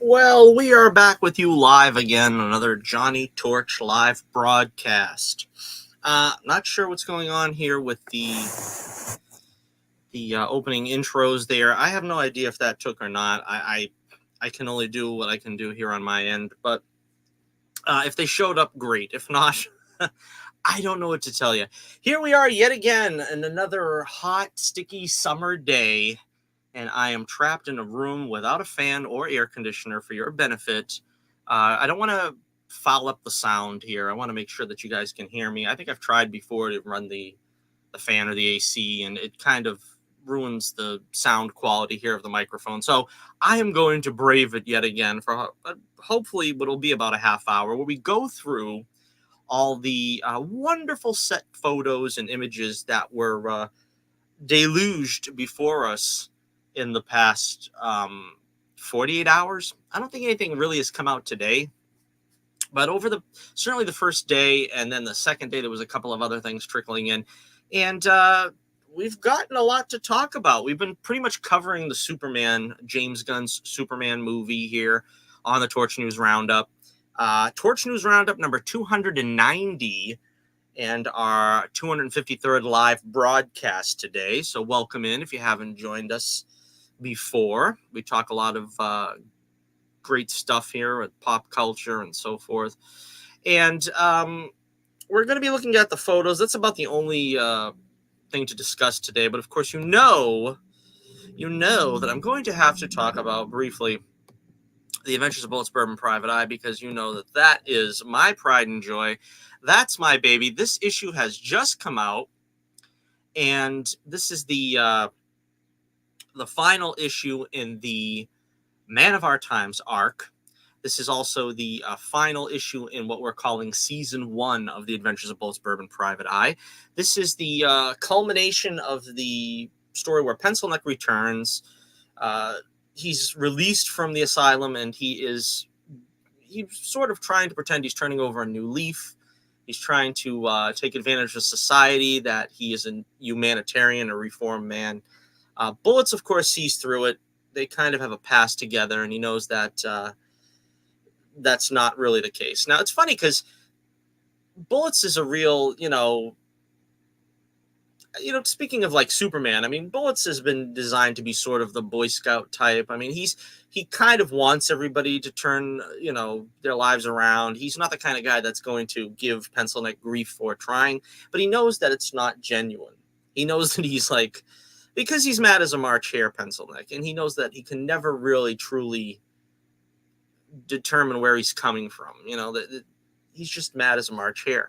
Well, we are back with you live again, another Johnny Torch live broadcast. Not sure what's going on here with the opening intros there. I have no idea if that took or not. I can only do what I can do here on my end, but if they showed up, great. If not, I don't know what to tell you. Here we are yet again in another hot, sticky summer day, and I am trapped in a room without a fan or air conditioner for your benefit. I don't want to foul up the sound here. I want to make sure that you guys can hear me. I think I've tried before to run the fan or the AC, and it kind of ruins the sound quality here of the microphone. So I am going to brave it yet again for hopefully what will be about a half hour where we go through all the wonderful set photos and images that were deluged before us in the past 48 hours. I don't think anything really has come out today, but over certainly the first day and then the second day, there was a couple of other things trickling in, and we've gotten a lot to talk about. We've been pretty much covering the James Gunn's Superman movie here on the Torch News Roundup. Torch News Roundup number 290 and our 253rd live broadcast today. So welcome in if you haven't joined us before. We talk a lot of great stuff here with pop culture and so forth. And we're going to be looking at the photos. That's about the only thing to discuss today. But of course, you know that I'm going to have to talk about briefly The Adventures of Bullets, Bourbon, Private Eye, because you know that is my pride and joy. That's my baby. This issue has just come out, and this is the final issue in the Man of Our Times arc. This is also the final issue in what we're calling Season 1 of The Adventures of Bullets, Bourbon, Private Eye. This is the culmination of the story where Pencil Neck returns. He's released from the asylum, and he's sort of trying to pretend he's turning over a new leaf. He's trying to take advantage of society, that he is a humanitarian, a reformed man. Bullets, of course, sees through it. They kind of have a past together, and he knows that that's not really the case. Now, it's funny because Bullets is a real, speaking of like Superman, I mean, Bullets has been designed to be sort of the Boy Scout type. I mean, he kind of wants everybody to turn, their lives around. He's not the kind of guy that's going to give Pencil Neck grief for trying, but he knows that it's not genuine. He knows that he's because he's mad as a March hare, Pencil Neck, and he knows that he can never really truly determine where he's coming from. That he's just mad as a March hare.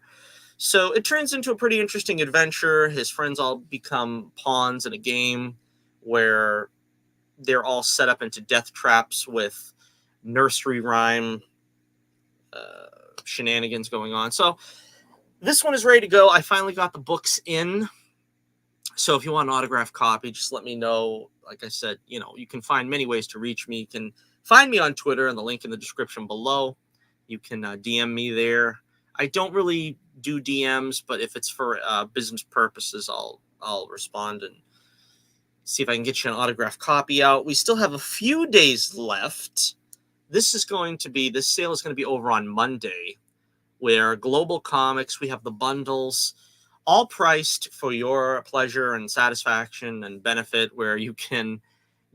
So it turns into a pretty interesting adventure. His friends all become pawns in a game where they're all set up into death traps with nursery rhyme shenanigans going on. So this one is ready to go. I finally got the books in. So if you want an autographed copy, just let me know. Like I said, you can find many ways to reach me. You can find me on Twitter and the link in the description below. You can DM me there. I don't really do DMs, but if it's for business purposes, I'll respond and see if I can get you an autographed copy out. We still have a few days left. This sale is going to be over on Monday, where Global Comics, we have the bundles, all priced for your pleasure and satisfaction and benefit, where you can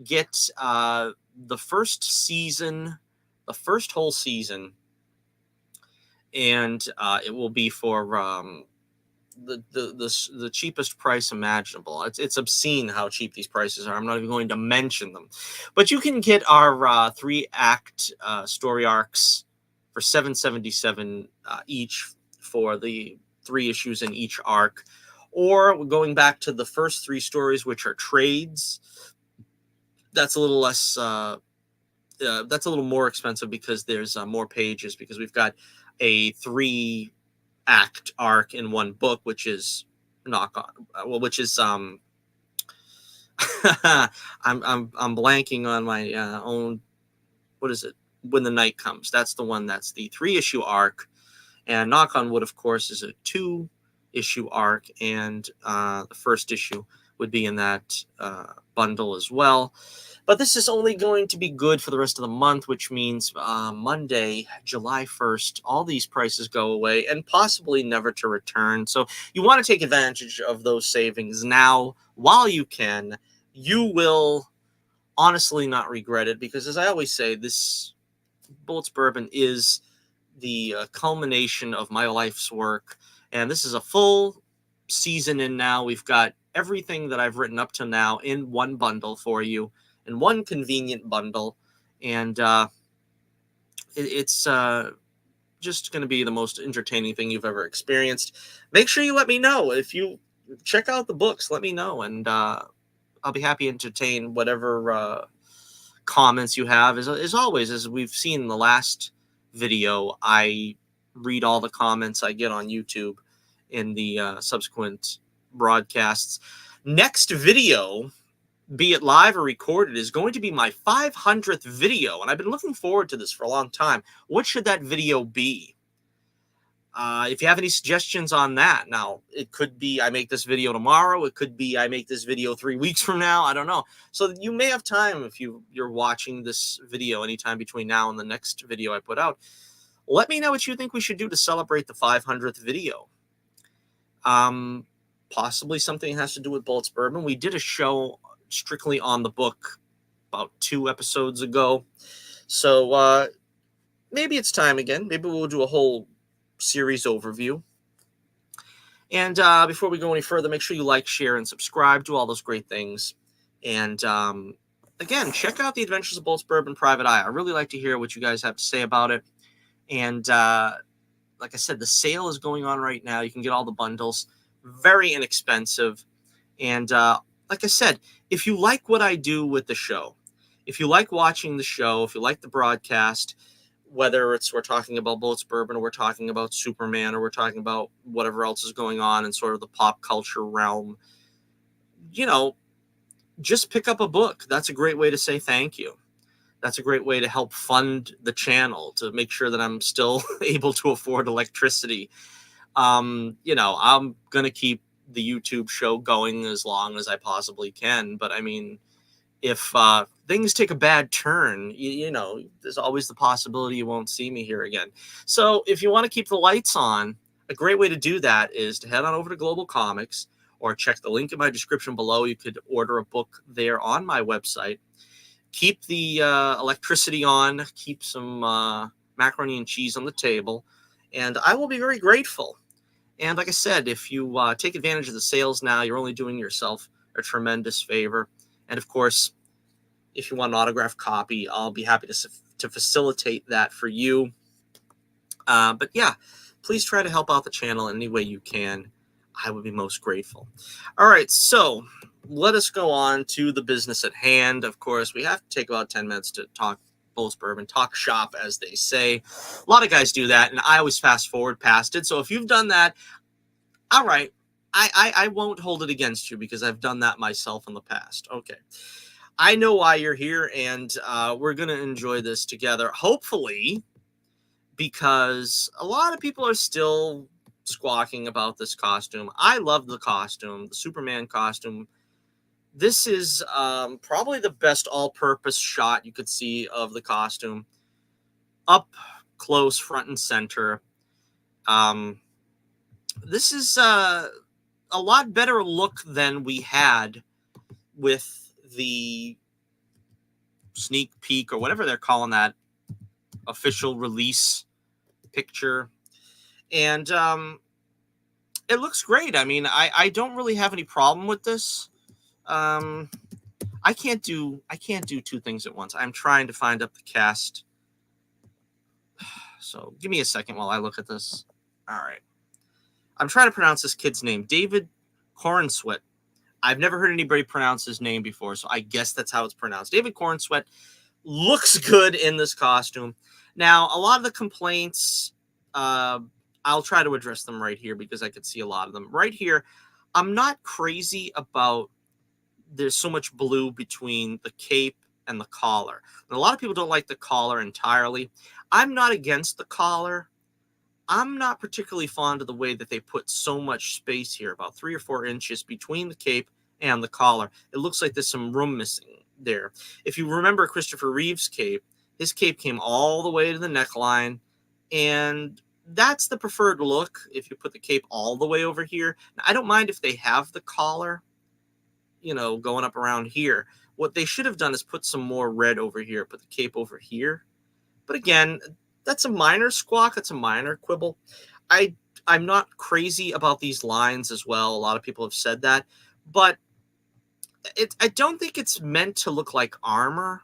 get the first whole season, and it will be for the cheapest price imaginable. It's obscene how cheap these prices are. I'm not even going to mention them, but you can get our 3-act story arcs for $7.77 each for the 3 issues in each arc, or going back to the first 3 stories, which are trades. That's a little less. That's a little more expensive because there's more pages, because we've got a 3-act arc in one book, which is which is I'm blanking on my own. What is it? When the Night Comes. That's the one. That's the 3-issue arc. And Knock on Wood, of course, is a 2-issue arc, and the first issue would be in that bundle as well. But this is only going to be good for the rest of the month, which means Monday, July 1st, all these prices go away and possibly never to return. So you want to take advantage of those savings now while you can. You will honestly not regret it because, as I always say, this Bullets Bourbon is the culmination of my life's work. And this is a full season in now. We've got everything that I've written up to now in one bundle for you, in one convenient bundle. And it's just going to be the most entertaining thing you've ever experienced. Make sure you let me know. If you check out the books, let me know. And I'll be happy to entertain whatever comments you have. As always, as we've seen in the last video, I read all the comments I get on YouTube in the subsequent broadcasts. Next video, be it live or recorded, is going to be my 500th video, and I've been looking forward to this for a long time. What should that video be? If you have any suggestions on that, now, it could be I make this video tomorrow. It could be I make this video 3 weeks from now. I don't know. So you may have time if you're watching this video anytime between now and the next video I put out. Let me know what you think we should do to celebrate the 500th video. Possibly something has to do with Bullets Bourbon. We did a show strictly on the book about 2 episodes ago. So maybe it's time again. Maybe we'll do a whole series overview. And before we go any further, make sure you like, share, and subscribe. Do all those great things. And again, check out the Adventures of Bullets Bourbon Private Eye. I really like to hear what you guys have to say about it. And like I said, the sale is going on right now. You can get all the bundles. Very inexpensive. And like I said, if you like what I do with the show, if you like watching the show, if you like the broadcast, whether it's we're talking about Bullets Bourbon or we're talking about Superman or we're talking about whatever else is going on in sort of the pop culture realm, you know, just pick up a book. That's a great way to say thank you. That's a great way to help fund the channel, to make sure that I'm still able to afford electricity. You know, I'm going to keep the YouTube show going as long as I possibly can. But I mean, if things take a bad turn, you know, there's always the possibility you won't see me here again. So if you want to keep the lights on, a great way to do that is to head on over to Global Comics or check the link in my description below. You could order a book there on my website. Keep the electricity on, keep some macaroni and cheese on the table, and I will be very grateful. And like I said, if you take advantage of the sales now, you're only doing yourself a tremendous favor. And of course, if you want an autographed copy, I'll be happy to facilitate that for you. But yeah, please try to help out the channel in any way you can. I would be most grateful. All right, so let us go on to the business at hand. Of course, we have to take about 10 minutes to talk Bullets Bourbon, talk shop, as they say. A lot of guys do that, and I always fast forward past it. So if you've done that, all right, I won't hold it against you because I've done that myself in the past. Okay. I know why you're here, and we're going to enjoy this together, hopefully, because a lot of people are still squawking about this costume. I love the costume, the Superman costume. This is probably the best all-purpose shot you could see of the costume. Up close, front and center. This is a lot better look than we had with the sneak peek or whatever they're calling that official release picture. And it looks great. I mean, I don't really have any problem with this. I can't do 2 things at once. I'm trying to find up the cast. So give me a second while I look at this. All right. I'm trying to pronounce this kid's name, David Cornsweet. I've never heard anybody pronounce his name before, so I guess that's how it's pronounced. David Cornsweet looks good in this costume. Now, a lot of the complaints, I'll try to address them right here because I could see a lot of them. Right here, I'm not crazy about there's so much blue between the cape and the collar. And a lot of people don't like the collar entirely. I'm not against the collar. I'm not particularly fond of the way that they put so much space here, about 3 or 4 inches between the cape and the collar. It looks like there's some room missing there. If you remember Christopher Reeve's cape, his cape came all the way to the neckline, and that's the preferred look if you put the cape all the way over here. Now, I don't mind if they have the collar, going up around here. What they should have done is put some more red over here, put the cape over here. But again, that's a minor squawk. That's a minor quibble. I'm not crazy about these lines as well. A lot of people have said that, but I don't think it's meant to look like armor.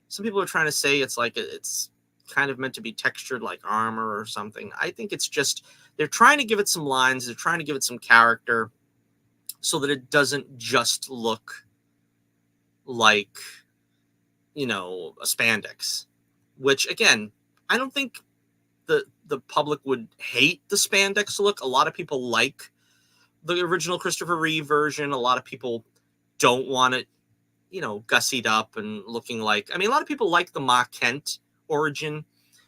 Some people are trying to say it's kind of meant to be textured like armor or something. I think it's just they're trying to give it some lines. They're trying to give it some character so that it doesn't just look like, a spandex, which again, I don't think the public would hate the spandex look. A lot of people like the original Christopher Reeve version. A lot of people don't want it, gussied up and looking like, a lot of people like the Ma Kent origin,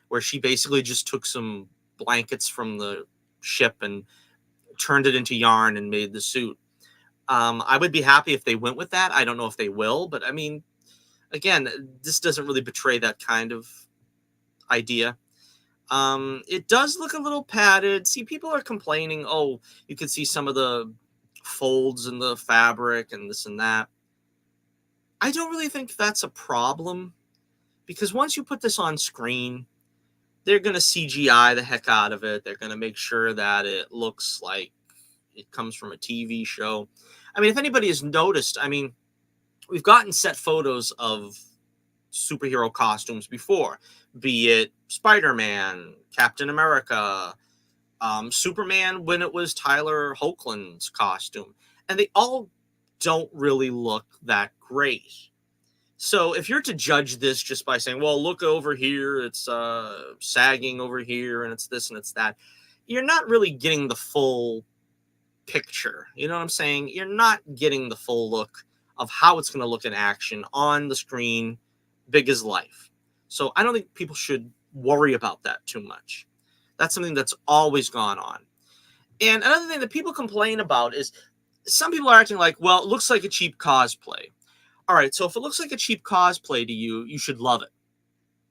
where she basically just took some blankets from the ship and turned it into yarn and made the suit. I would be happy if they went with that. I don't know if they will, but again, this doesn't really betray that kind of idea. It does look a little padded. See, people are complaining, oh, you can see some of the folds in the fabric and this and that. I don't really think that's a problem, because once you put this on screen, they're going to CGI the heck out of it. They're going to make sure that it looks like it comes from a TV show. If anybody has noticed, we've gotten set photos of superhero costumes before, be it Spider-Man, Captain America, Superman when it was Tyler Hoechlin's costume, and they all don't really look that great. So if you're to judge this just by saying, well, look over here, it's sagging over here, and it's this and it's that, you're not really getting the full picture. You know what I'm saying? You're not getting the full look of how it's going to look in action on the screen, big as life. So I don't think people should worry about that too much. That's something that's always gone on. And another thing that people complain about is some people are acting like, well, it looks like a cheap cosplay. All right, so if it looks like a cheap cosplay to you, you should love it.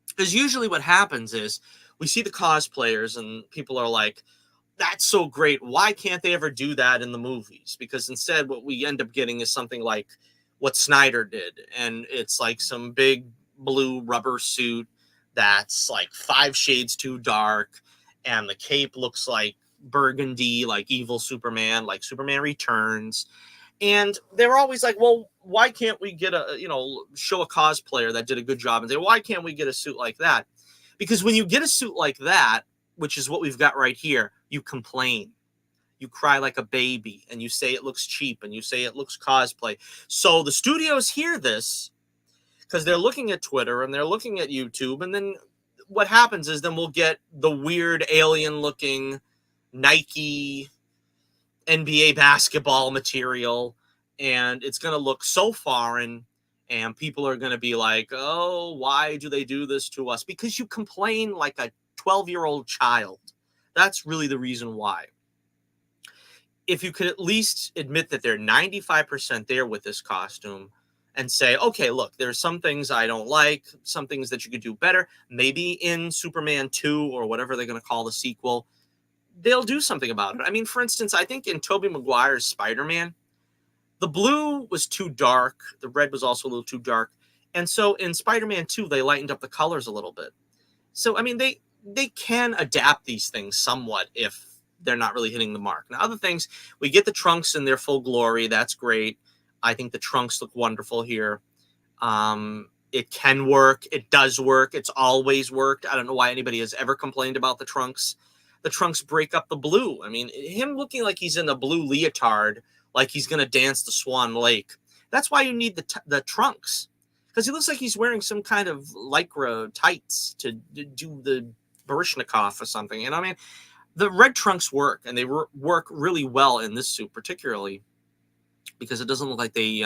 Because usually what happens is we see the cosplayers and people are like, that's so great. Why can't they ever do that in the movies? Because instead what we end up getting is something like what Snyder did. And it's like some big blue rubber suit that's like 5 shades too dark. And the cape looks like burgundy, like evil Superman, like Superman Returns. And they're always like, well, why can't we get show a cosplayer that did a good job and say, why can't we get a suit like that? Because when you get a suit like that, which is what we've got right here, you complain. You cry like a baby, and you say it looks cheap, and you say it looks cosplay. So the studios hear this because they're looking at Twitter and they're looking at YouTube, and then what happens is then we'll get the weird alien-looking Nike NBA basketball material, and it's going to look so foreign, and people are going to be like, oh, why do they do this to us? Because you complain like a 12-year-old child. That's really the reason why. If you could at least admit that they're 95% there with this costume and say, okay, look, there's some things I don't like, some things that you could do better. Maybe in Superman 2 or whatever they're going to call the sequel, they'll do something about it. For instance, I think in Tobey Maguire's Spider-Man, the blue was too dark. The red was also a little too dark. And so in Spider-Man 2, they lightened up the colors a little bit. So, they can adapt these things somewhat if they're not really hitting the mark. Now, other things, we get the trunks in their full glory. That's great. I think the trunks look wonderful here. It can work. It does work. It's always worked. I don't know why anybody has ever complained about the trunks. The trunks break up the blue. Him looking like he's in a blue leotard, like he's going to dance the Swan Lake. That's why you need the trunks. Because he looks like he's wearing some kind of Lycra tights to do the Baryshnikov or something. The red trunks work, and they work really well in this suit, particularly because it doesn't look like they,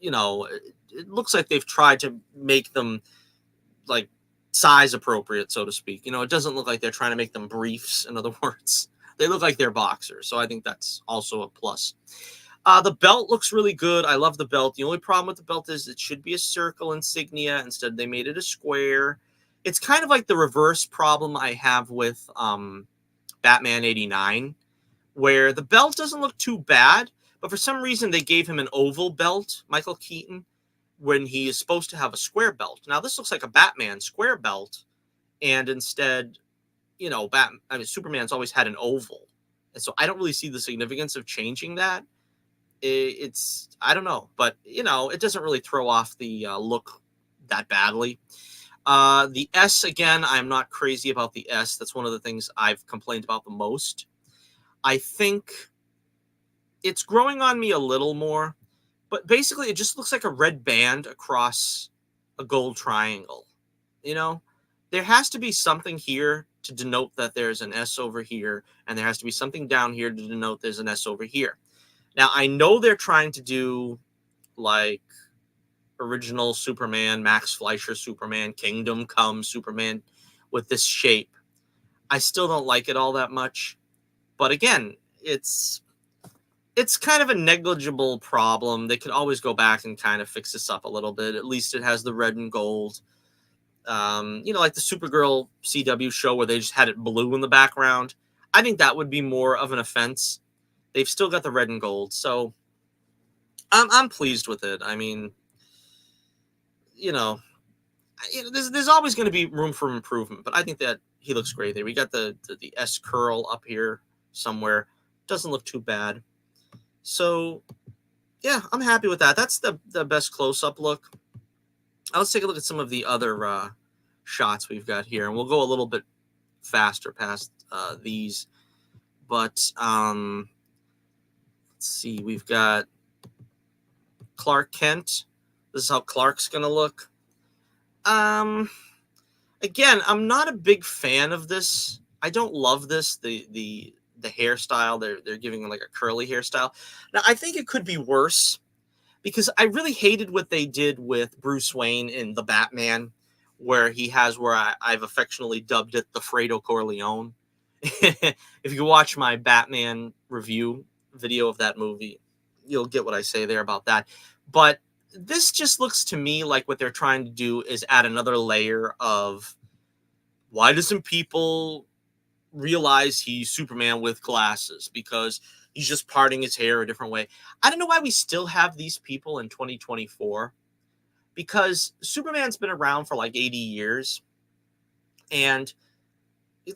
it looks like they've tried to make them like size appropriate, so to speak. It doesn't look like they're trying to make them briefs. In other words, they look like they're boxers. So I think that's also a plus. The belt looks really good. I love the belt. The only problem with the belt is it should be a circle insignia. Instead, they made it a square. It's kind of like the reverse problem I have with Batman 89, where the belt doesn't look too bad, but for some reason they gave him an oval belt, Michael Keaton, when he is supposed to have a square belt. Now, this looks like a Batman square belt, and instead, Superman's always had an oval. And so I don't really see the significance of changing that. I don't know, but it doesn't really throw off the look that badly. The S, again, I'm not crazy about the S. That's one of the things I've complained about the most. I think it's growing on me a little more, but basically it just looks like a red band across a gold triangle. There has to be something here to denote that there's an S over here, and there has to be something down here to denote there's an S over here. Now, I know they're trying to do like original Superman, Max Fleischer Superman, Kingdom Come Superman with this shape. I still don't like it all that much. But again, it's kind of a negligible problem. They could always go back and kind of fix this up a little bit. At least it has the red and gold. Like the Supergirl CW show where they just had it blue in the background. I think that would be more of an offense. They've still got the red and gold, so I'm pleased with it. I mean, there's always going to be room for improvement, but I think that he looks great there. We got the S curl up here somewhere. Doesn't look too bad. So, yeah, I'm happy with that. That's the best close-up look. Let's take a look at some of the other shots we've got here, and we'll go a little bit faster past these. But let's see. We've got Clark Kent. This is how Clark's going to look. Again, I'm not a big fan of this. I don't love this. The hairstyle. They're giving him like a curly hairstyle. Now, I think it could be worse, because I really hated what they did with Bruce Wayne in The Batman, where he has I've affectionately dubbed it the Fredo Corleone. If you watch my Batman review video of that movie, you'll get what I say there about that. But this just looks to me like what they're trying to do is add another layer of, why doesn't people realize he's Superman with glasses? Because he's just parting his hair a different way. I don't know why we still have these people in 2024, because Superman's been around for like 80 years. And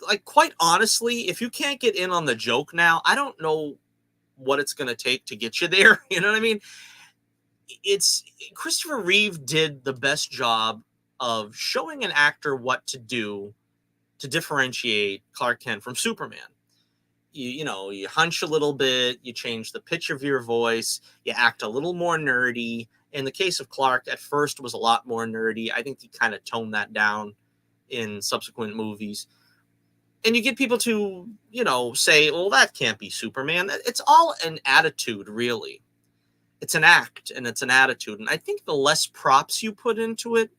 like, quite honestly, if you can't get in on the joke now, I don't know what it's going to take to get you there. You know what I mean? Christopher Reeve did the best job of showing an actor what to do to differentiate Clark Kent from Superman. You hunch a little bit, you change the pitch of your voice, you act a little more nerdy. In the case of Clark, at first was a lot more nerdy. I think he kind of toned that down in subsequent movies. And you get people to, say, well, that can't be Superman. It's all an attitude, really. It's an act, and it's an attitude. And I think the less props you put into it,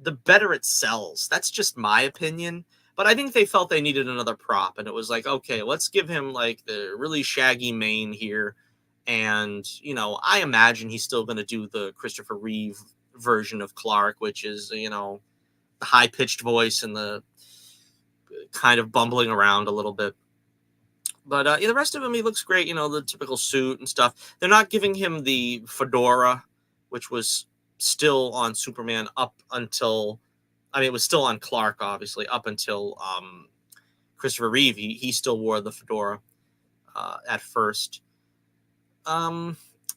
the better it sells. That's just my opinion. But I think they felt they needed another prop, and it was like, okay, let's give him like the really shaggy mane here. And, I imagine he's still going to do the Christopher Reeve version of Clark, which is, the high-pitched voice and the kind of bumbling around a little bit. But the rest of him, he looks great, the typical suit and stuff. They're not giving him the fedora, which was still on Superman up until, it was still on Clark, obviously, up until Christopher Reeve. He still wore the fedora at first. I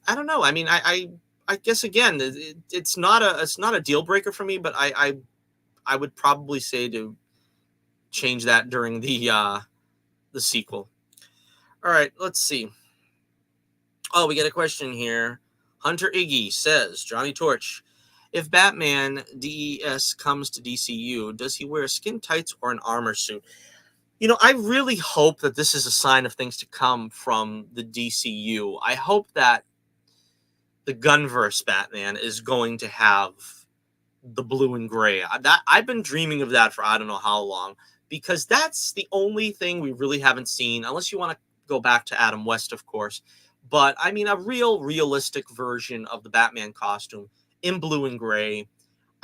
don't know. I guess, again, it's not a deal breaker for me, but I would probably say to change that during the sequel. All right, let's see. Oh, we get a question here. Hunter Iggy says, Johnny Torch, if Batman DES comes to DCU, does he wear skin tights or an armor suit? I really hope that this is a sign of things to come from the DCU. I hope that the Gunverse Batman is going to have the blue and gray. I've been dreaming of that for I don't know how long, because that's the only thing we really haven't seen, unless you want to go back to Adam West, of course. But I mean, a realistic version of the Batman costume in blue and gray.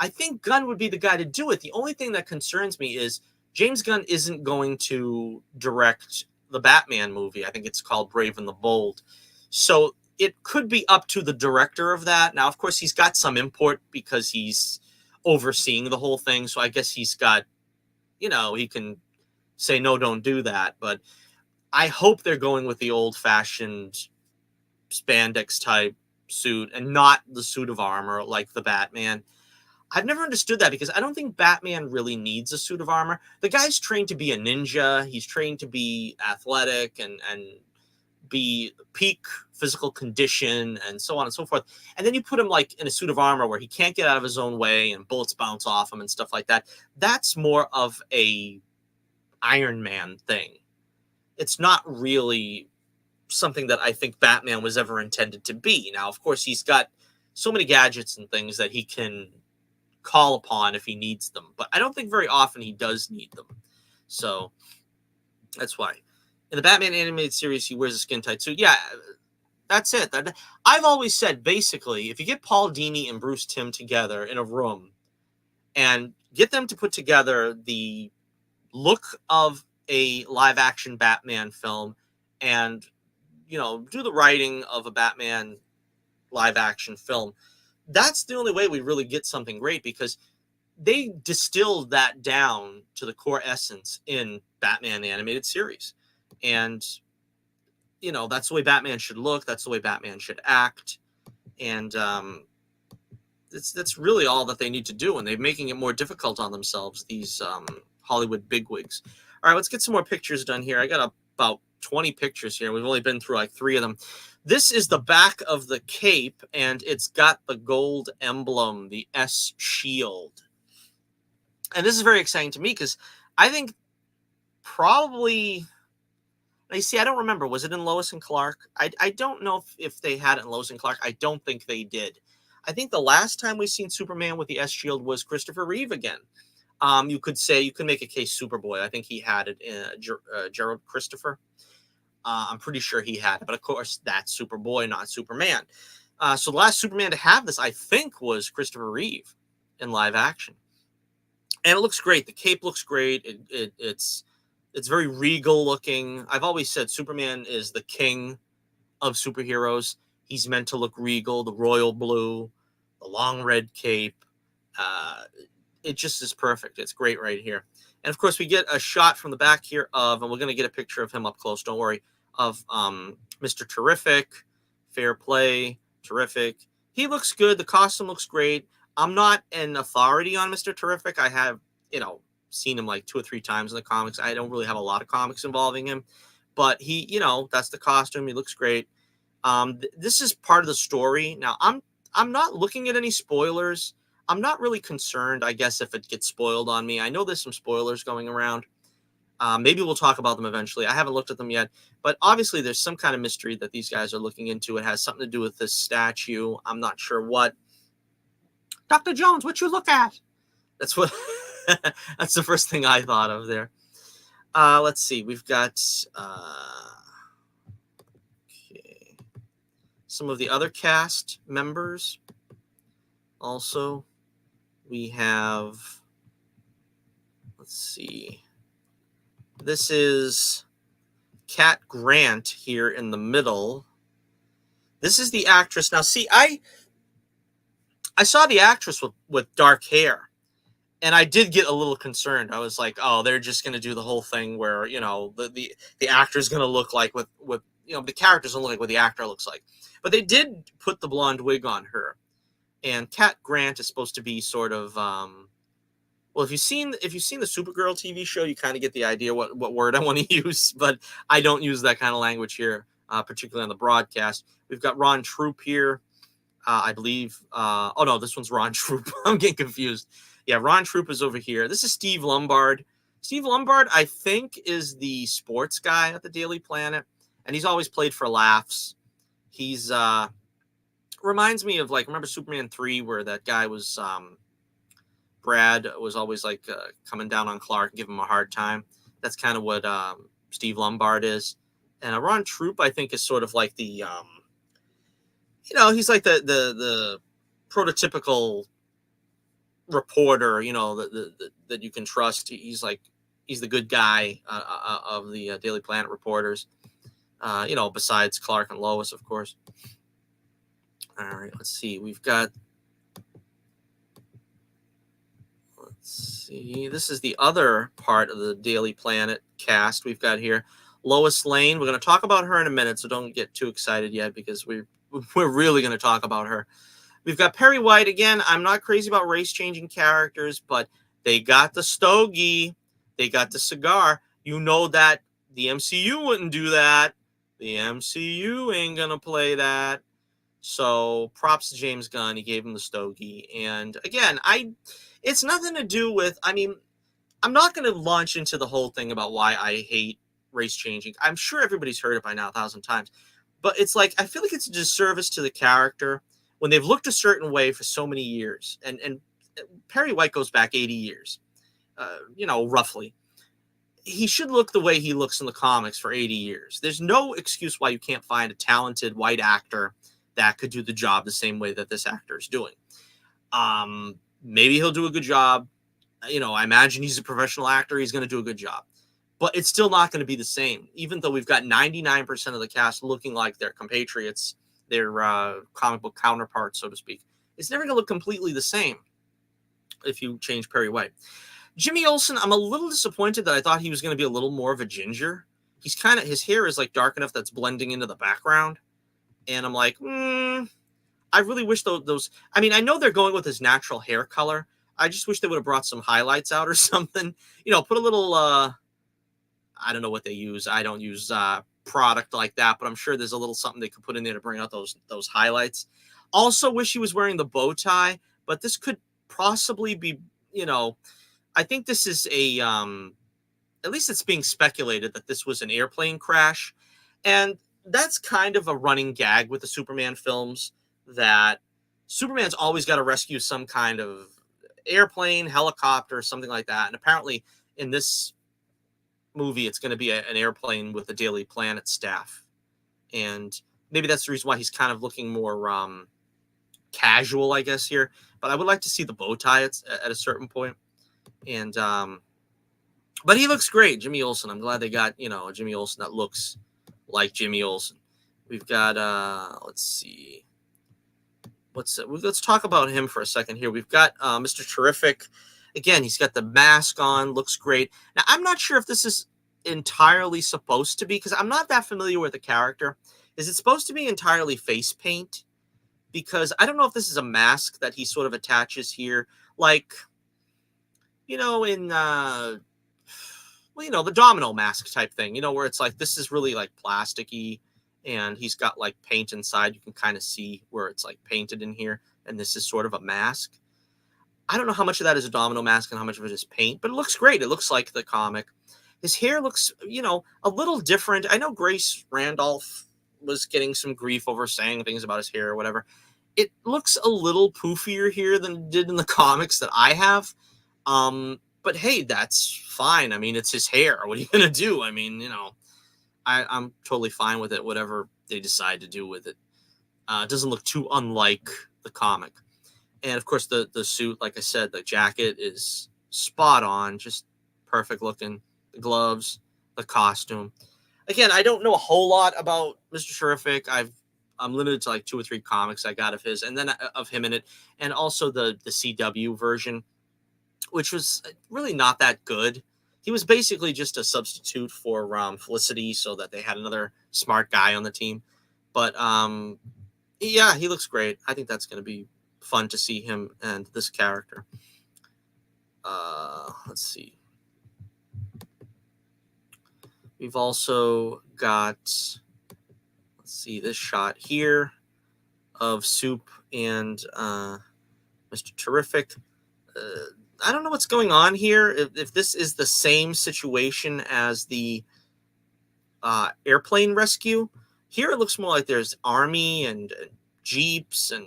I think Gunn would be the guy to do it. The only thing that concerns me is James Gunn isn't going to direct the Batman movie. I think it's called Brave and the Bold. So it could be up to the director of that. Now, of course, he's got some import because he's overseeing the whole thing. So I guess he's got, he can say, no, don't do that. But I hope they're going with the old fashioned spandex type suit and not the suit of armor like the Batman. I've never understood that because I don't think Batman really needs a suit of armor. The guy's trained to be a ninja. He's trained to be athletic and be peak physical condition and so on and so forth. And then you put him like in a suit of armor where he can't get out of his own way and bullets bounce off him and stuff like that. That's more of a Iron Man thing. It's not really something that I think Batman was ever intended to be. Now, of course, he's got so many gadgets and things that he can call upon if he needs them, but I don't think very often he does need them. So that's why in the Batman animated series he wears a skin tight suit. Yeah, that's it. I've always said basically if you get Paul Dini and Bruce Timm together in a room and get them to put together the look of a live action Batman film and do the writing of a Batman live action film, that's the only way we really get something great because they distilled that down to the core essence in Batman the Animated Series. And, that's the way Batman should look. That's the way Batman should act. And that's really all that they need to do. And they're making it more difficult on themselves, these Hollywood bigwigs. All right, let's get some more pictures done here. I got about 20 pictures here. We've only been through like 3 of them. This is the back of the cape, and it's got the gold emblem, the S shield. And this is very exciting to me because I think probably, I don't remember. Was it in Lois and Clark? I don't know if they had it in Lois and Clark. I don't think they did. I think the last time we seen Superman with the S shield was Christopher Reeve again. You could make a case Superboy. I think he had it in Gerald Christopher. I'm pretty sure he had it, but of course that's Superboy, not Superman. So the last Superman to have this, I think, was Christopher Reeve in live action, and it looks great. The cape looks great. It's very regal looking. I've always said Superman is the king of superheroes. He's meant to look regal. The royal blue, the long red cape. It just is perfect. It's great right here. And of course, we get a shot from the back here and we're going to get a picture of him up close. Don't worry. Of Mr. Terrific, Fair Play, Terrific. He looks good. The costume looks great. I'm not an authority on Mr. Terrific. I have, seen him like 2 or 3 times in the comics. I don't really have a lot of comics involving him, but he, that's the costume. He looks great. This is part of the story. Now, I'm not looking at any spoilers. I'm not really concerned, I guess, if it gets spoiled on me. I know there's some spoilers going around. Maybe we'll talk about them eventually. I haven't looked at them yet. But obviously, there's some kind of mystery that these guys are looking into. It has something to do with this statue. I'm not sure what. Dr. Jones, what you look at? That's what. That's the first thing I thought of there. Let's see. We've got some of the other cast members. Also, we have, let's see, this is Cat Grant here in the middle. This is the actress. Now, see, I saw the actress with dark hair, and I did get a little concerned. I was like, oh, they're just going to do the whole thing where, the actor's going to look like with the character's going to look like what the actor looks like. But they did put the blonde wig on her. And Cat Grant is supposed to be sort of, well, if you've seen the Supergirl TV show, you kind of get the idea what word I want to use, but I don't use that kind of language here, particularly on the broadcast. We've got Ron Troop here, I believe. Oh no, this one's Ron Troop. I'm getting confused. Yeah, Ron Troop is over here. This is Steve Lombard. Steve Lombard, I think, is the sports guy at the Daily Planet, and he's always played for laughs. He's reminds me of, like, remember Superman 3 where that guy was Brad was always like coming down on Clark and giving him a hard time. That's kind of what Steve Lombard is. And Ron Troop, I think, is sort of like the, he's like the prototypical reporter, that you can trust. He's the good guy of the Daily Planet reporters, besides Clark and Lois, of course. All right, let's see. Let's see. This is the other part of the Daily Planet cast we've got here. Lois Lane. We're going to talk about her in a minute, so don't get too excited yet because we're really going to talk about her. We've got Perry White again. I'm not crazy about race-changing characters, but they got the stogie. They got the cigar. You know that the MCU wouldn't do that. The MCU ain't going to play that. So props to James Gunn. He gave him the stogie. And again, it's nothing to do with, I'm not going to launch into the whole thing about why I hate race-changing. I'm sure everybody's heard it by now 1,000 times. But it's like, I feel like it's a disservice to the character when they've looked a certain way for so many years. And Perry White goes back 80 years, roughly. He should look the way he looks in the comics for 80 years. There's no excuse why you can't find a talented white actor that could do the job the same way that this actor is doing. Maybe he'll do a good job. I imagine he's a professional actor. He's going to do a good job. But it's still not going to be the same, even though we've got 99% of the cast looking like their compatriots, their comic book counterparts, so to speak. It's never going to look completely the same if you change Perry White. Jimmy Olsen, I'm a little disappointed that I thought he was going to be a little more of a ginger. His hair is like dark enough that's blending into the background. And I'm like, I really wish those, I know they're going with his natural hair color. I just wish they would have brought some highlights out or something. Put a little, I don't know what they use. I don't use product like that, but I'm sure there's a little something they could put in there to bring out those highlights. Also wish he was wearing the bow tie, but this could possibly be, I think this is at least it's being speculated that this was an airplane crash. And that's kind of a running gag with the Superman films, that Superman's always got to rescue some kind of airplane, helicopter, something like that. And apparently in this movie, it's going to be an airplane with the Daily Planet staff. And maybe that's the reason why he's kind of looking more casual, I guess, here. But I would like to see the bow tie at a certain point. And but he looks great, Jimmy Olsen. I'm glad they got, a Jimmy Olsen that looks like Jimmy Olsen. We've got, let's see. Let's talk about him for a second here. We've got Mr. Terrific. Again, he's got the mask on, looks great. Now, I'm not sure if this is entirely supposed to be, because I'm not that familiar with the character. Is it supposed to be entirely face paint? Because I don't know if this is a mask that he sort of attaches here. Like, in, the domino mask type thing, where it's like, this is really like plasticky and he's got like paint inside. You can kind of see where it's like painted in here. And this is sort of a mask. I don't know how much of that is a domino mask and how much of it is paint, but it looks great. It looks like the comic. His hair looks, a little different. I know Grace Randolph was getting some grief over saying things about his hair or whatever. It looks a little poofier here than it did in the comics that I have. But hey, that's fine. It's his hair. What are you going to do? I'm totally fine with it, whatever they decide to do with it. It doesn't look too unlike the comic. And of course, the suit, like I said, the jacket is spot on, just perfect looking. The gloves, the costume. Again, I don't know a whole lot about Mr. Terrific. I'm limited to like 2 or 3 comics I got of his, and then of him in it, and also the CW version, which was really not that good. He was basically just a substitute for Felicity, so that they had another smart guy on the team. But yeah, he looks great. I think that's going to be fun to see him and this character. Let's see. We've also got, let's see, this shot here of Soup and Mr. Terrific. I don't know what's going on here. If this is the same situation as the airplane rescue. Here it looks more like there's army and jeeps, and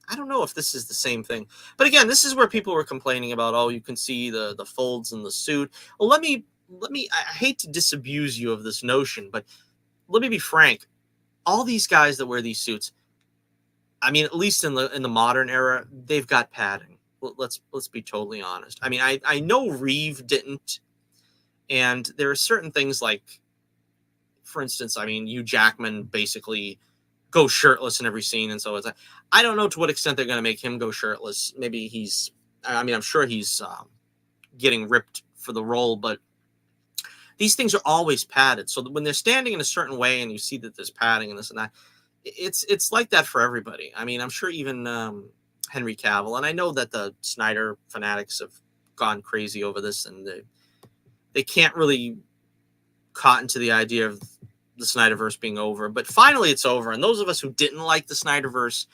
I don't know if this is the same thing. But again, this is where people were complaining about, oh, you can see the folds in the suit. Well, I hate to disabuse you of this notion, but let me be frank. All these guys that wear these suits, I mean, at least in the modern era, they've got padding. Let's be totally honest. I mean, I know Reeve didn't, and there are certain things like, for instance, I mean, Hugh Jackman basically goes shirtless in every scene, and so it's like, I don't know to what extent they're going to make him go shirtless. Maybe he's, I mean, I'm sure he's getting ripped for the role, but these things are always padded. So when they're standing in a certain way, and you see that there's padding and this and that, it's like that for everybody. I mean, I'm sure even Henry Cavill, and I know that the Snyder fanatics have gone crazy over this, and they can't really cotton to the idea of the Snyderverse being over. But finally, it's over, and those of us who didn't like the Snyderverse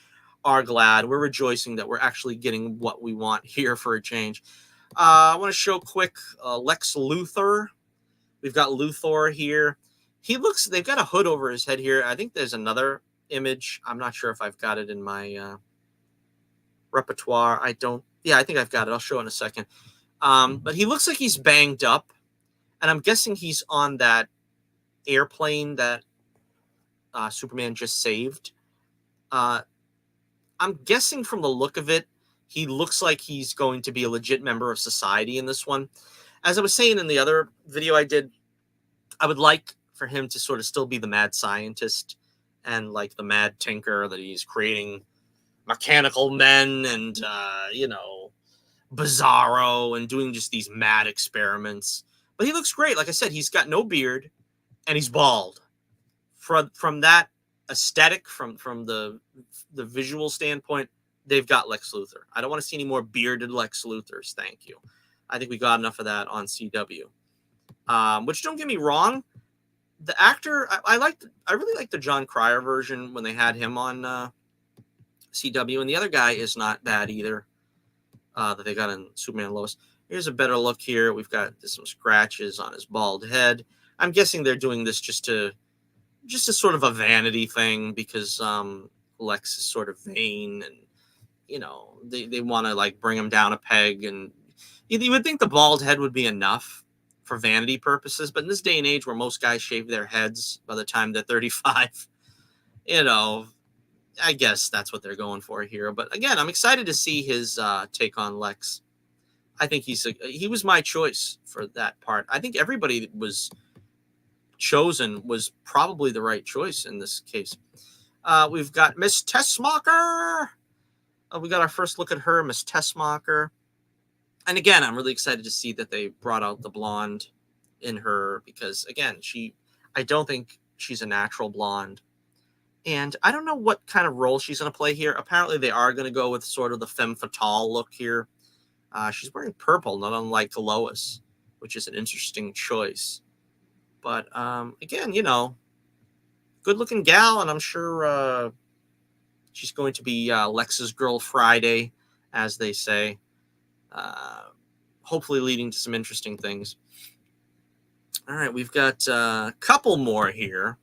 are glad. We're rejoicing that we're actually getting what we want here for a change. I want to show quick Lex Luthor. We've got Luthor here. They've got a hood over his head here. I think there's another image. I'm not sure if I've got it in my repertoire. I think I've got it. I'll show it in a second. But he looks like he's banged up, and I'm guessing he's on that airplane that Superman just saved. I'm guessing from the look of it, he looks like he's going to be a legit member of society in this one. As I was saying in the other video I did, I would like for him to sort of still be the mad scientist and like the mad tinker, that he's creating mechanical men and, Bizarro and doing just these mad experiments. But he looks great. Like I said, he's got no beard and he's bald. From that aesthetic, from the visual standpoint, they've got Lex Luthor. I don't want to see any more bearded Lex Luthors. Thank you. I think we got enough of that on CW. Which, don't get me wrong, the actor I really liked the John Cryer version when they had him on CW, and the other guy is not bad either. That they got in Superman and Lois. Here's a better look here. We've got some scratches on his bald head. I'm guessing they're doing this just a sort of a vanity thing, because Lex is sort of vain, and they want to like bring him down a peg, and you would think the bald head would be enough for vanity purposes, but in this day and age where most guys shave their heads by the time they're 35, I guess that's what they're going for here. But again, I'm excited to see his take on Lex. I think he was my choice for that part. I think everybody that was chosen was probably the right choice in this case. We've got Miss Tessmacher. We got our first look at her, Miss Tessmacher. And again, I'm really excited to see that they brought out the blonde in her, because again, I don't think she's a natural blonde. And I don't know what kind of role she's going to play here. Apparently, they are going to go with sort of the femme fatale look here. She's wearing purple, not unlike Lois, which is an interesting choice. But again, good-looking gal, and I'm sure she's going to be Lex's Girl Friday, as they say. Hopefully leading to some interesting things. All right, we've got a couple more here.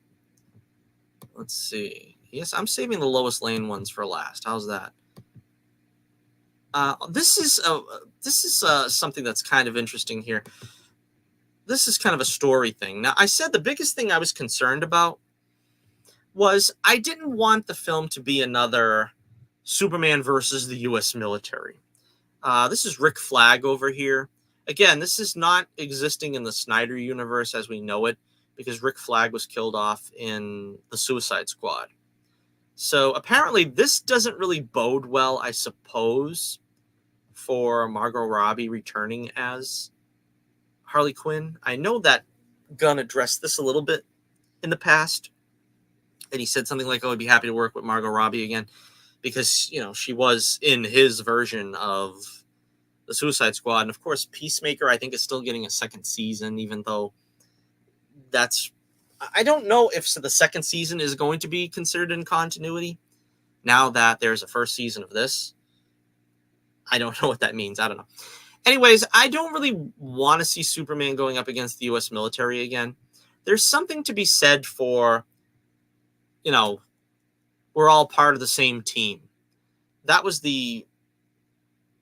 Let's see. Yes, I'm saving the Lois Lane ones for last. How's that? This is something that's kind of interesting here. This is kind of a story thing. Now, I said the biggest thing I was concerned about was I didn't want the film to be another Superman versus the U.S. military. This is Rick Flag over here. Again, this is not existing in the Snyder universe as we know it, because Rick Flag was killed off in the Suicide Squad. So apparently this doesn't really bode well, I suppose, for Margot Robbie returning as Harley Quinn. I know that Gunn addressed this a little bit in the past, and he said something like, "Oh, I'd be happy to work with Margot Robbie again," because she was in his version of the Suicide Squad. And of course, Peacemaker, I think, is still getting a second season, even though I don't know if the second season is going to be considered in continuity now that there's a first season of this. I don't know what that means. I don't know. Anyways, I don't really want to see Superman going up against the U.S. military again. There's something to be said for, we're all part of the same team. That was the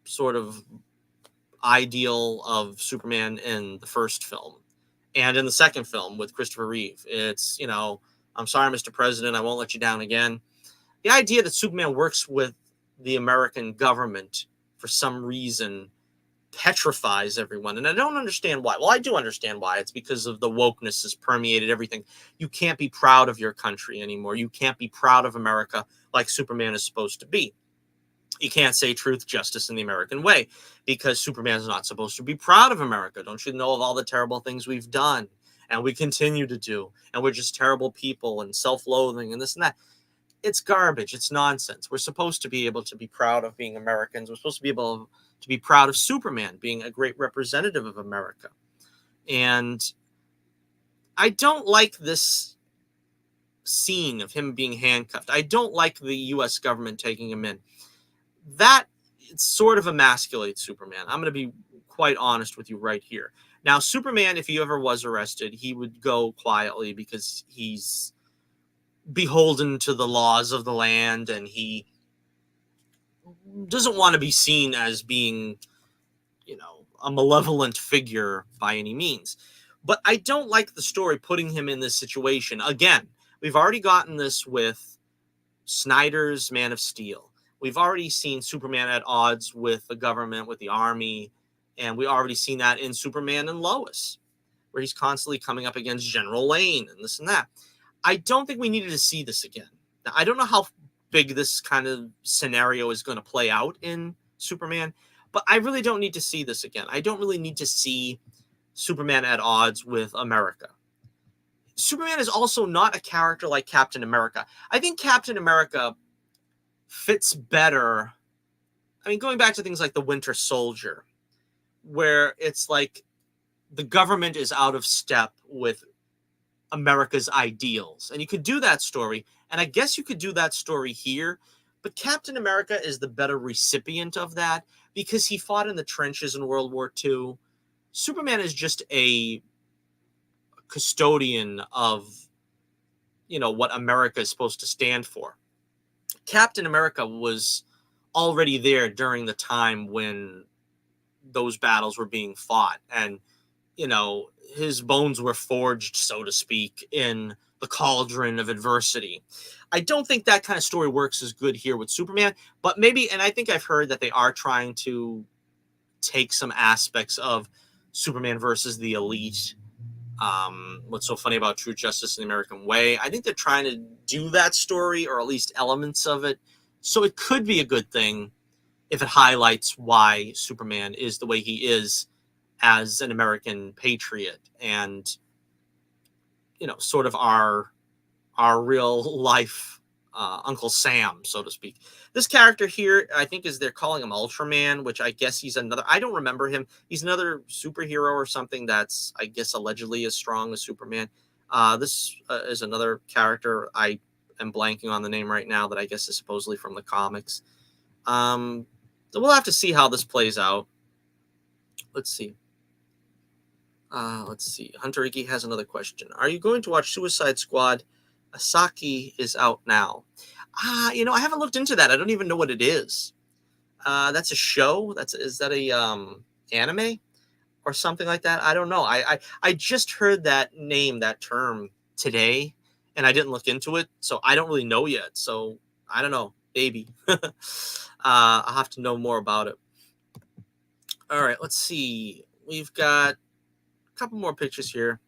sort of ideal of Superman in the first film. And in the second film with Christopher Reeve, it's, I'm sorry, Mr. President, I won't let you down again. The idea that Superman works with the American government for some reason petrifies everyone. And I don't understand why. Well, I do understand why. It's because of the wokeness has permeated everything. You can't be proud of your country anymore. You can't be proud of America like Superman is supposed to be. You can't say truth, justice, in the American way because Superman's not supposed to be proud of America. Don't you know of all the terrible things we've done and we continue to do? And we're just terrible people and self-loathing and this and that. It's garbage. It's nonsense. We're supposed to be able to be proud of being Americans. We're supposed to be able to be proud of Superman being a great representative of America. And I don't like this scene of him being handcuffed. I don't like the U.S. government taking him in. That sort of emasculates Superman. I'm going to be quite honest with you right here. Now, Superman, if he ever was arrested, he would go quietly because he's beholden to the laws of the land and he doesn't want to be seen as being, a malevolent figure by any means. But I don't like the story putting him in this situation. Again, we've already gotten this with Snyder's Man of Steel. We've already seen Superman at odds with the government, with the army, and we already seen that in Superman and Lois, where he's constantly coming up against General Lane and this and that. I don't think we needed to see this again. Now, I don't know how big this kind of scenario is going to play out in Superman, but I really don't need to see this again. I don't really need to see Superman at odds with America. Superman is also not a character like Captain America. I think Captain America fits better. I mean, going back to things like the Winter Soldier, where it's like the government is out of step with America's ideals. And you could do that story, and I guess you could do that story here, but Captain America is the better recipient of that because he fought in the trenches in World War II. Superman is just a custodian of, what America is supposed to stand for. Captain America was already there during the time when those battles were being fought. And, his bones were forged, so to speak, in the cauldron of adversity. I don't think that kind of story works as good here with Superman, but maybe, and I think I've heard that they are trying to take some aspects of Superman versus the elite. What's so funny about True Justice in the American Way. I think they're trying to do that story, or at least elements of it. So it could be a good thing if it highlights why Superman is the way he is as an American patriot and, sort of our real life Uncle Sam, so to speak. This character here, I think, they're calling him Ultraman, which I guess he's another, I don't remember him. He's another superhero or something that's, I guess, allegedly as strong as Superman. This is another character. I am blanking on the name right now that I guess is supposedly from the comics. So we'll have to see how this plays out. Let's see. Hunter Iggy has another question. Are you going to watch Suicide Squad? Asaki is out now. I haven't looked into that. I don't even know what it is. That's a show? Is that a anime or something like that? I don't know. I just heard that name, that term today, and I didn't look into it, so I don't really know yet. So I don't know. Maybe. I'll have to know more about it. All right, let's see. We've got a couple more pictures here.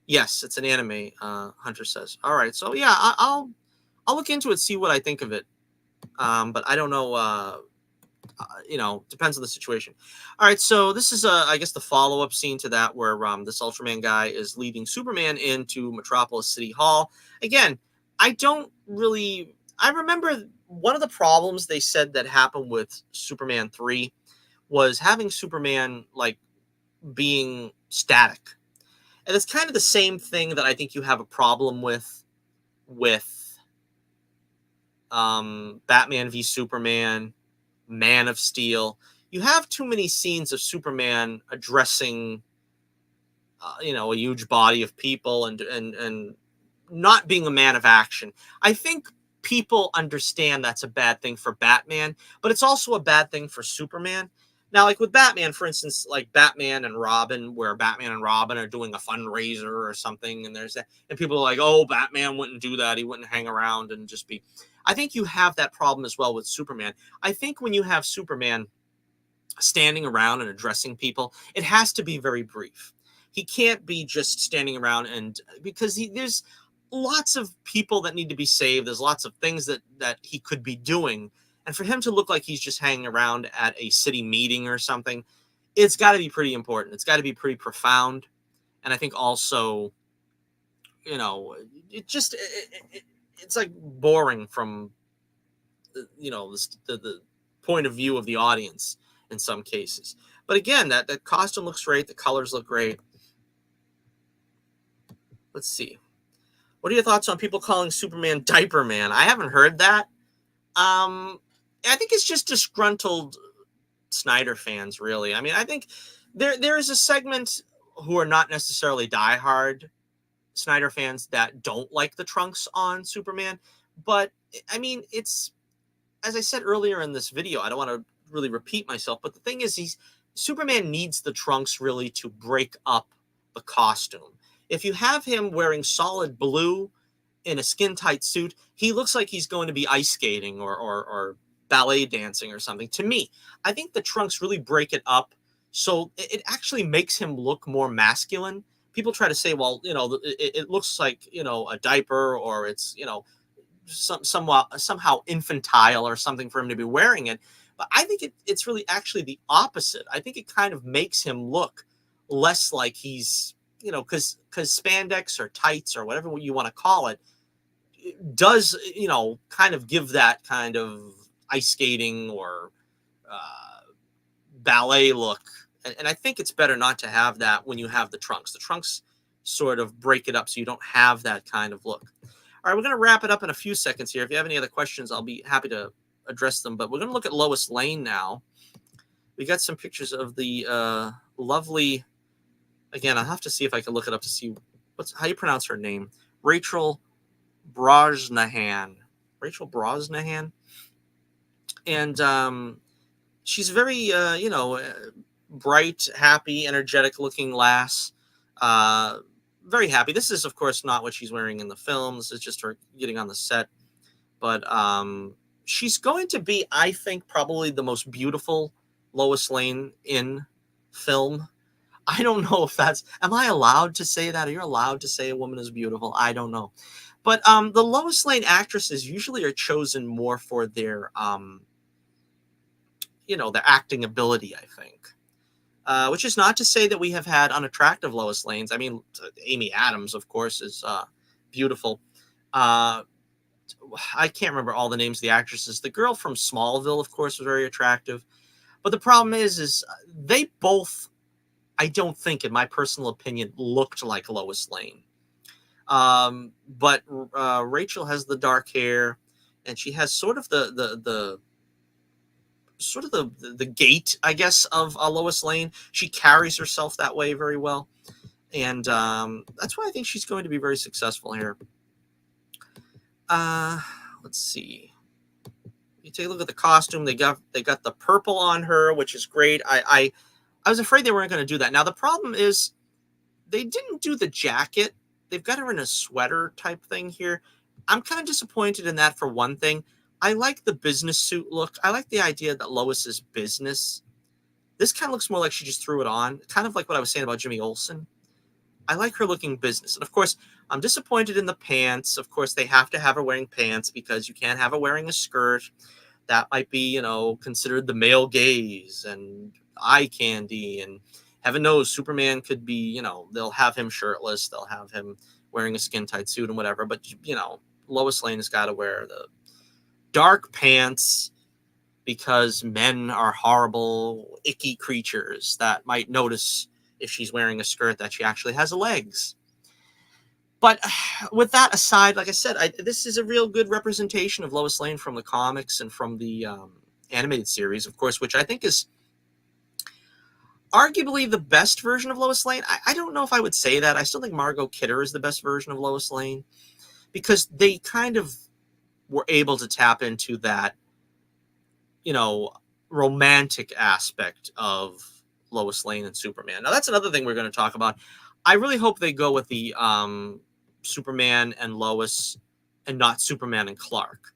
Yes, it's an anime, Hunter says. All right, so yeah, I'll look into it, see what I think of it. But I don't know, depends on the situation. All right, so this is, I guess, the follow-up scene to that where this Ultraman guy is leading Superman into Metropolis City Hall. Again, I remember one of the problems they said that happened with Superman 3 was having Superman, being static. And it's kind of the same thing that I think you have a problem with Batman v Superman, Man of Steel. You have too many scenes of Superman addressing, a huge body of people and not being a man of action. I think people understand that's a bad thing for Batman, but it's also a bad thing for Superman Now, like with Batman, for instance, like Batman and Robin, where Batman and Robin are doing a fundraiser or something, and there's that, and people are like, "Oh, Batman wouldn't do that. He wouldn't hang around and just be." I think you have that problem as well with Superman. I think when you have Superman standing around and addressing people, it has to be very brief. He can't be just standing around and because there's lots of people that need to be saved. There's lots of things that he could be doing, and for him to look like he's just hanging around at a city meeting or something, it's got to be pretty important. It's got to be pretty profound, and I think also, you know, it's like boring from the point of view of the audience in some cases. But again, that costume looks great. The colors look great. Let's see. What are your thoughts on people calling Superman Diaper Man? I haven't heard that. I think it's just disgruntled Snyder fans, really. I mean, I think there is a segment who are not necessarily diehard Snyder fans that don't like the trunks on Superman. But, I mean, it's, as I said earlier in this video, I don't want to really repeat myself, but the thing is, Superman needs the trunks really to break up the costume. If you have him wearing solid blue in a skin-tight suit, he looks like he's going to be ice skating or ballet dancing or something. To me, I think the trunks really break it up, so it actually makes him look more masculine. People try to say, well, it looks like, a diaper, or it's, somehow infantile or something for him to be wearing it. But I think it's really actually the opposite. I think it kind of makes him look less like he's, because spandex or tights or whatever you want to call it does, kind of give that kind of ice skating or ballet look. And I think it's better not to have that when you have the trunks. The trunks sort of break it up so you don't have that kind of look. All right, we're going to wrap it up in a few seconds here. If you have any other questions, I'll be happy to address them. But we're going to look at Lois Lane now. We got some pictures of the lovely, again, I'll have to see if I can look it up to see how you pronounce her name. Rachel Brosnahan. Rachel Brosnahan. And she's very, bright, happy, energetic looking lass. Very happy. This is, of course, not what she's wearing in the film. This is just her getting on the set. But she's going to be, I think, probably the most beautiful Lois Lane in film. I don't know if am I allowed to say that? Are you allowed to say a woman is beautiful? I don't know. But the Lois Lane actresses usually are chosen more for their, their acting ability, I think. Which is not to say that we have had unattractive Lois Lanes. I mean, Amy Adams, of course, is beautiful. I can't remember all the names of the actresses. The girl from Smallville, of course, was very attractive. But the problem is they both, I don't think, in my personal opinion, looked like Lois Lane. But Rachel has the dark hair, and she has sort of the gait, I guess, of Lois Lane. She carries herself that way very well. And that's why I think she's going to be very successful here. Let's see. You take a look at the costume. They got the purple on her, which is great. I was afraid they weren't going to do that. Now, the problem is they didn't do the jacket. They've got her in a sweater type thing here. I'm kind of disappointed in that for one thing. I like the business suit look. I like the idea that Lois is business. This kind of looks more like she just threw it on, kind of like what I was saying about Jimmy Olsen. I like her looking business. And of course, I'm disappointed in the pants. Of course, they have to have her wearing pants because you can't have her wearing a skirt. That might be, considered the male gaze and eye candy. And heaven knows, Superman could be, they'll have him shirtless. They'll have him wearing a skin-tight suit and whatever. But, Lois Lane has got to wear the dark pants because men are horrible, icky creatures that might notice if she's wearing a skirt that she actually has legs. But with that aside, like I said, this is a real good representation of Lois Lane from the comics and from the animated series, of course, which I think is arguably the best version of Lois Lane. I don't know if I would say that. I still think Margot Kidder is the best version of Lois Lane because they kind of were able to tap into that, romantic aspect of Lois Lane and Superman. Now, that's another thing we're going to talk about. I really hope they go with the Superman and Lois and not Superman and Clark.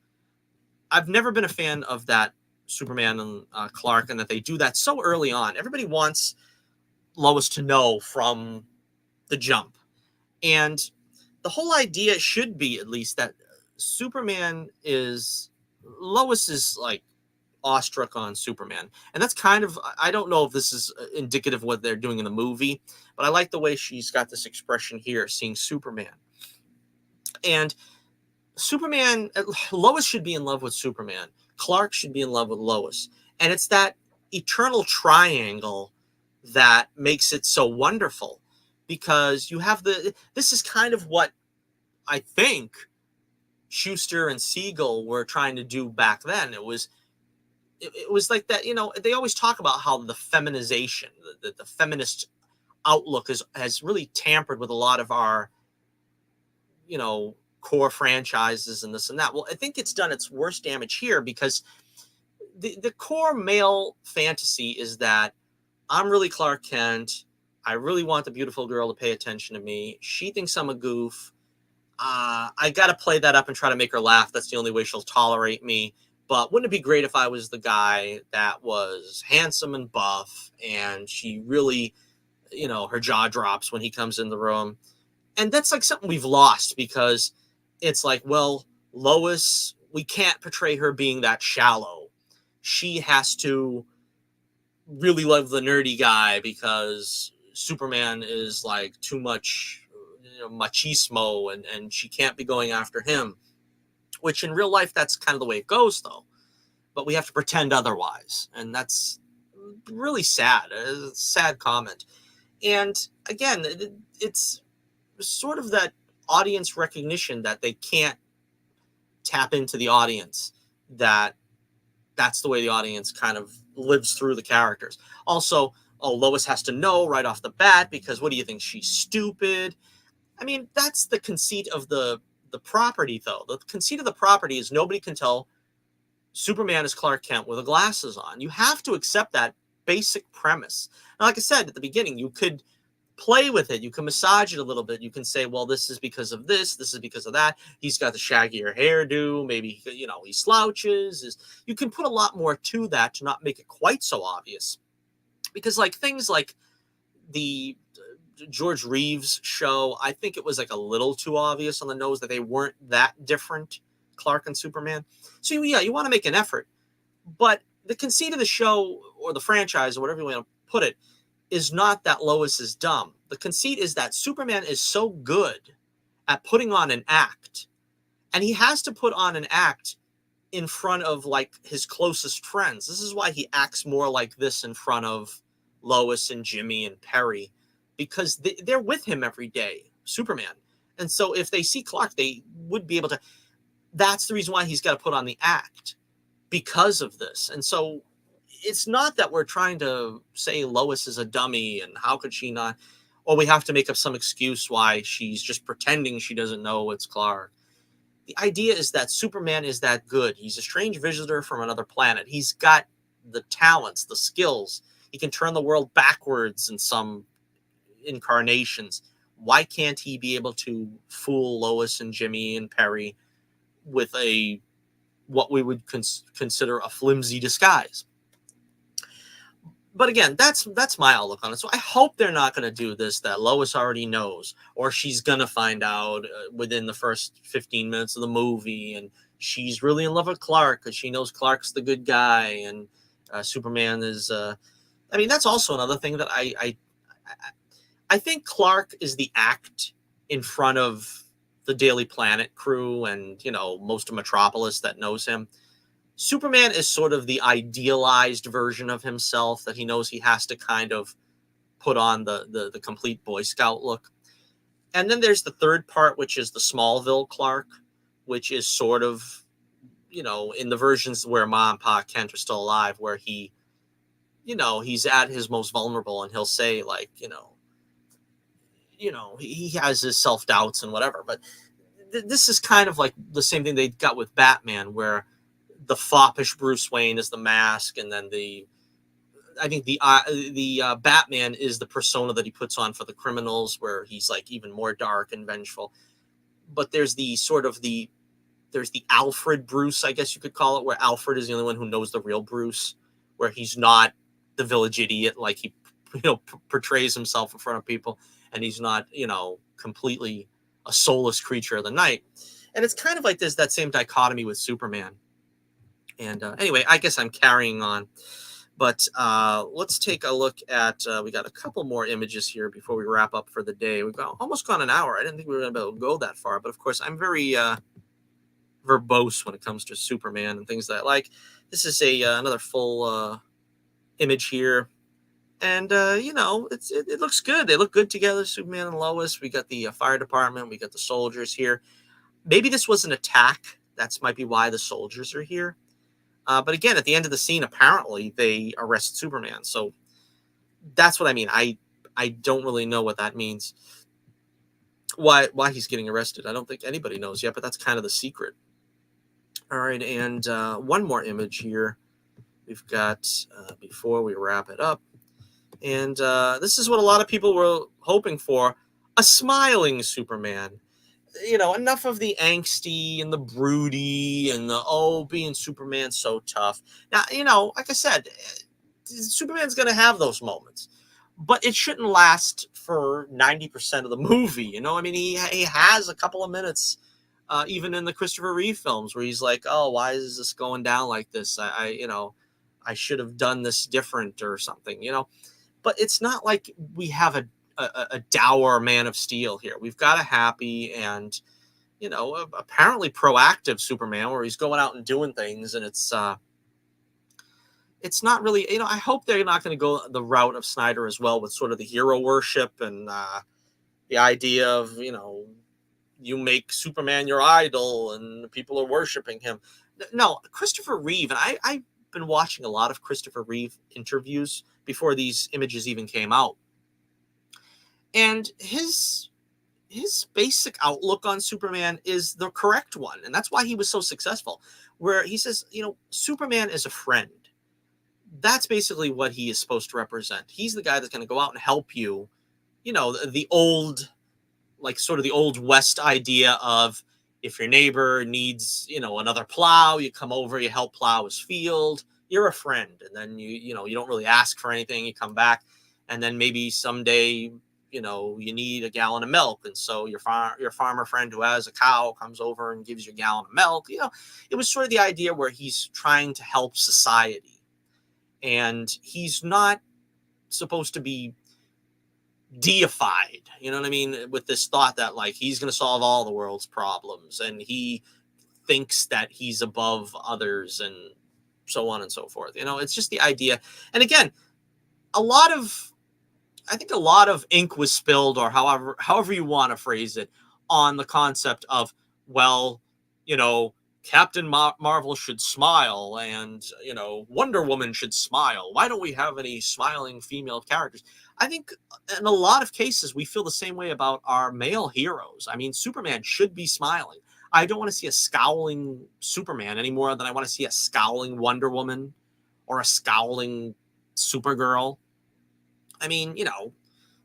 I've never been a fan of that Superman and Clark, and that they do that so early on. Everybody wants Lois to know from the jump. And the whole idea should be, at least, that Superman is... Lois is, like, awestruck on Superman. And that's kind of... I don't know if this is indicative of what they're doing in the movie, but I like the way she's got this expression here, seeing Superman. And Superman... Lois should be in love with Superman. Clark should be in love with Lois. And it's that eternal triangle that makes it so wonderful, because you have this is kind of what I think Schuster and Siegel were trying to do back then. It was like that, they always talk about how the feminization, the feminist outlook has really tampered with a lot of our, core franchises and this and that. Well, I think it's done its worst damage here, because the core male fantasy is that I'm really Clark Kent. I really want the beautiful girl to pay attention to me. She thinks I'm a goof. I got to play that up and try to make her laugh. That's the only way she'll tolerate me. But wouldn't it be great if I was the guy that was handsome and buff, and she really, her jaw drops when he comes in the room? And that's like something we've lost, because it's like, well, Lois, we can't portray her being that shallow. She has to really love the nerdy guy, because Superman is like too much machismo, and she can't be going after him, which in real life, that's kind of the way it goes, though. But we have to pretend otherwise. And that's really sad. It's a sad comment. And again, it's sort of that audience recognition that they can't tap into the audience, that's the way the audience kind of lives through the characters. Also, Lois has to know right off the bat, because what do you think? She's stupid. I mean, that's the conceit of the property, though. The conceit of the property is nobody can tell Superman is Clark Kent with the glasses on. You have to accept that basic premise. Now, like I said at the beginning, you could play with it. You can massage it a little bit. You can say, well, this is because of this. This is because of that. He's got the shaggier hairdo. Maybe, he slouches. You can put a lot more to that to not make it quite so obvious. Because like things like the George Reeves show, I think it was like a little too obvious on the nose that they weren't that different, Clark and Superman. So yeah, you want to make an effort. But the conceit of the show, or the franchise, or whatever you want to put it, is not that Lois is dumb. The conceit is that Superman is so good at putting on an act, and he has to put on an act in front of like his closest friends. This is why he acts more like this in front of Lois and Jimmy and Perry, because they're with him every day, Superman. And so if they see Clark, they would be able to... That's the reason why he's got to put on the act, because of this. And so it's not that we're trying to say Lois is a dummy and how could she not, or we have to make up some excuse why she's just pretending she doesn't know it's Clark. The idea is that Superman is that good. He's a strange visitor from another planet. He's got the talents, the skills. He can turn the world backwards in some incarnations. Why can't he be able to fool Lois and Jimmy and Perry with what we would consider a flimsy disguise? But again, that's my outlook on it. So I hope they're not going to do this, that Lois already knows, or she's going to find out within the first 15 minutes of the movie, and she's really in love with Clark because she knows Clark's the good guy, and Superman is... I mean, that's also another thing that I think Clark is the act in front of the Daily Planet crew and, most of Metropolis that knows him. Superman is sort of the idealized version of himself that he knows he has to kind of put on the complete Boy Scout look. And then there's the third part, which is the Smallville Clark, which is sort of, in the versions where Ma and Pa Kent are still alive, where he, he's at his most vulnerable, and he'll say, like, he has his self-doubts and whatever. But this is kind of like the same thing they got with Batman, where the foppish Bruce Wayne is the mask, and then I think the Batman is the persona that he puts on for the criminals, where he's like even more dark and vengeful. But there's the Alfred Bruce, I guess you could call it, where Alfred is the only one who knows the real Bruce, where he's not the village idiot like he portrays himself in front of people, and he's not completely a soulless creature of the night. And it's kind of like there's that same dichotomy with Superman. And anyway, I guess I'm carrying on. But let's take a look at, we got a couple more images here before we wrap up for the day. We've almost gone an hour. I didn't think we were going to be able to go that far. But of course, I'm very verbose when it comes to Superman and things that I like. This is another full image here. And, it looks good. They look good together, Superman and Lois. We got the fire department. We got the soldiers here. Maybe this was an attack. That might be why the soldiers are here. But again, at the end of the scene, apparently they arrest Superman. So that's what I mean. I don't really know what that means. Why he's getting arrested. I don't think anybody knows yet, but that's kind of the secret. All right, and one more image here we've got before we wrap it up. And this is what a lot of people were hoping for, a smiling Superman. Enough of the angsty and the broody and the, being Superman's so tough. Now, like I said, Superman's going to have those moments, but it shouldn't last for 90% of the movie. I mean, he has a couple of minutes, even in the Christopher Reeve films, where he's like, oh, why is this going down like this? I should have done this different or something, but it's not like we have a dour Man of Steel here. We've got a happy and, apparently proactive Superman, where he's going out and doing things, and it's not really, I hope they're not going to go the route of Snyder as well with sort of the hero worship and the idea of, you make Superman your idol and people are worshiping him. No, Christopher Reeve, and I've been watching a lot of Christopher Reeve interviews before these images even came out. And his basic outlook on Superman is the correct one. And that's why he was so successful, where he says, Superman is a friend. That's basically what he is supposed to represent. He's the guy that's going to go out and help you, the old, like sort of the old West idea of, if your neighbor needs, another plow, you come over, you help plow his field, you're a friend. And then you don't really ask for anything, you come back, and then maybe someday, you need a gallon of milk. And so your farmer friend who has a cow comes over and gives you a gallon of milk. It was sort of the idea where he's trying to help society. And he's not supposed to be deified, you know what I mean? With this thought that like, he's going to solve all the world's problems. And he thinks that he's above others and so on and so forth. It's just the idea. And again, I think a lot of ink was spilled, or however you want to phrase it, on the concept of, well, Captain Marvel should smile, and, Wonder Woman should smile. Why don't we have any smiling female characters? I think in a lot of cases, we feel the same way about our male heroes. I mean, Superman should be smiling. I don't want to see a scowling Superman any more than I want to see a scowling Wonder Woman or a scowling Supergirl. I mean,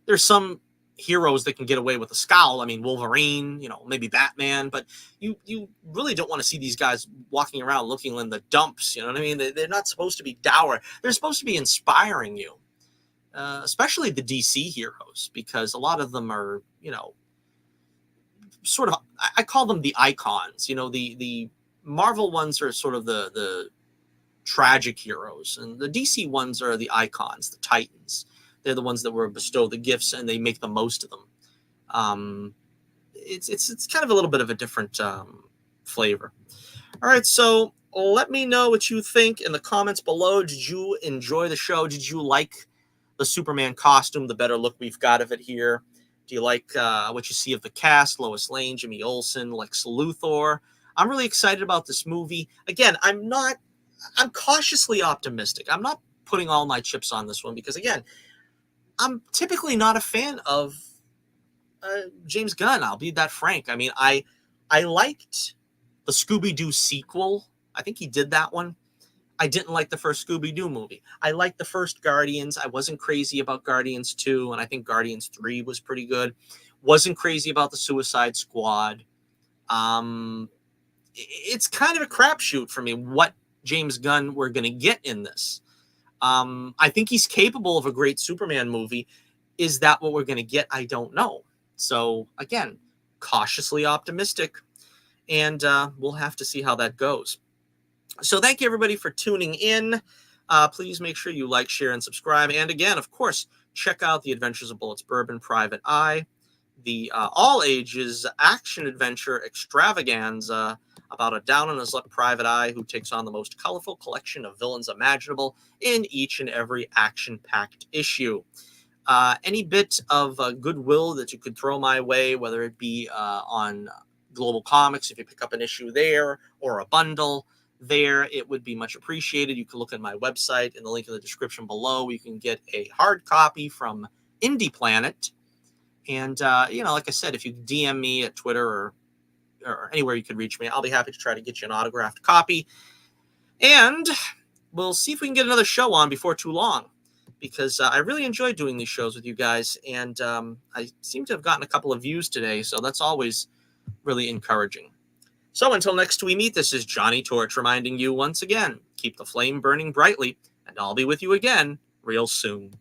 there's some heroes that can get away with a scowl. I mean, Wolverine, maybe Batman, but you really don't want to see these guys walking around looking in the dumps. You know what I mean? They're not supposed to be dour. They're supposed to be inspiring you, especially the DC heroes, because a lot of them are, sort of, I call them the icons. The Marvel ones are sort of the tragic heroes, and the DC ones are the icons, the titans. They're the ones that were bestowed the gifts, and they make the most of them. It's kind of a little bit of a different flavor. All right, so let me know what you think in the comments below. Did you enjoy the show? Did you like the Superman costume, the better look we've got of it here? Do you like what you see of the cast? Lois Lane, Jimmy Olsen, Lex Luthor. I'm really excited about this movie. Again, I'm cautiously optimistic. I'm not putting all my chips on this one because, again, I'm typically not a fan of James Gunn. I'll be that frank. I mean, I liked the Scooby-Doo sequel. I think he did that one. I didn't like the first Scooby-Doo movie. I liked the first Guardians. I wasn't crazy about Guardians 2, and I think Guardians 3 was pretty good. Wasn't crazy about the Suicide Squad. It's kind of a crapshoot for me what James Gunn we're going to get in this. I think he's capable of a great Superman movie. Is that what we're going to get? I don't know. So, again, cautiously optimistic, and we'll have to see how that goes. So thank you, everybody, for tuning in. Please make sure you like, share, and subscribe. And again, of course, check out The Adventures of Bullets Bourbon Private Eye, the all-ages action-adventure extravaganza about a down-on-his-luck private eye who takes on the most colorful collection of villains imaginable in each and every action-packed issue. Any bit of goodwill that you could throw my way, whether it be on Global Comics, if you pick up an issue there, or a bundle there, it would be much appreciated. You can look at my website in the link in the description below. You can get a hard copy from Indie Planet. And, like I said, if you DM me at Twitter or anywhere you could reach me, I'll be happy to try to get you an autographed copy. And we'll see if we can get another show on before too long, because I really enjoy doing these shows with you guys. And I seem to have gotten a couple of views today, so that's always really encouraging. So until next we meet, this is Johnny Torch reminding you once again, keep the flame burning brightly, and I'll be with you again real soon.